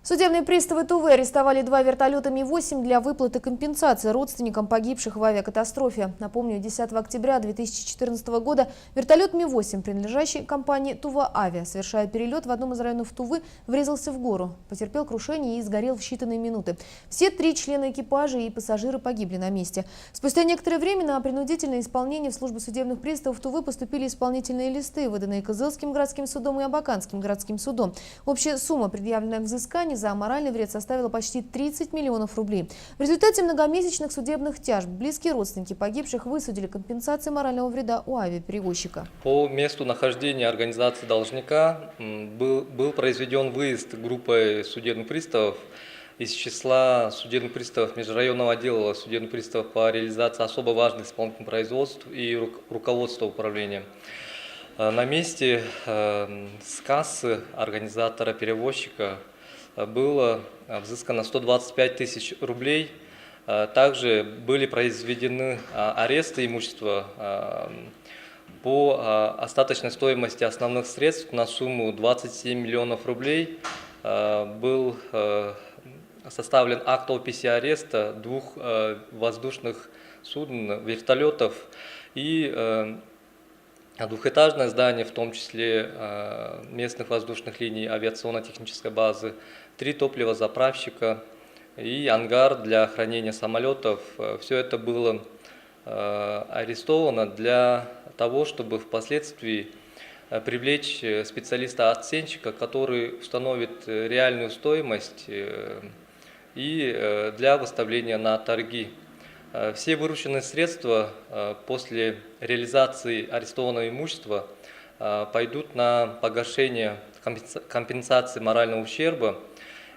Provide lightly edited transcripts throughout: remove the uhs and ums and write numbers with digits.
Судебные приставы Тувы арестовали 2 вертолета Ми-8 для выплаты компенсации родственникам погибших в авиакатастрофе. Напомню, 10 октября 2014 года вертолет Ми-8, принадлежащий компании «Тува Авиа», совершая перелет в одном из районов Тувы, врезался в гору, потерпел крушение и сгорел в считанные минуты. Все 3 члена экипажа и пассажиры погибли на месте. Спустя некоторое время на принудительное исполнение в службу судебных приставов Тувы поступили исполнительные листы, выданные Кызылским городским судом и Абаканским городским судом. Общая сумма предъявленных взысканий за моральный вред составила почти 30 миллионов рублей. В результате многомесячных судебных тяжб близкие родственники погибших высудили компенсации морального вреда у авиаперевозчика. По месту нахождения организации должника был произведен выезд группой судебных приставов из числа судебных приставов межрайонного отдела судебных приставов по реализации особо важных исполнительных производств и руководства управления. На месте с кассы организатора-перевозчика было взыскано 125 тысяч рублей. Также были произведены аресты имущества по остаточной стоимости основных средств на сумму 27 миллионов рублей. Был составлен акт описи ареста 2 воздушных суден, вертолетов и двухэтажное здание, в том числе местных воздушных линий авиационно-технической базы, 3 топливозаправщика и ангар для хранения самолетов. Все это было арестовано для того, чтобы впоследствии привлечь специалиста-оценщика, который установит реальную стоимость и для выставления на торги. Все вырученные средства после реализации арестованного имущества пойдут на погашение компенсации морального ущерба.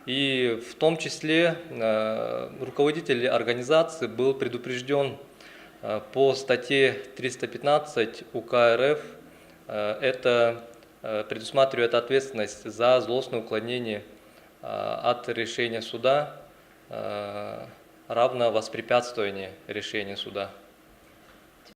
И в том числе руководитель организации был предупрежден по статье 315 УК РФ. Это предусматривает ответственность за злостное уклонение от решения суда, равно воспрепятствование решения суда.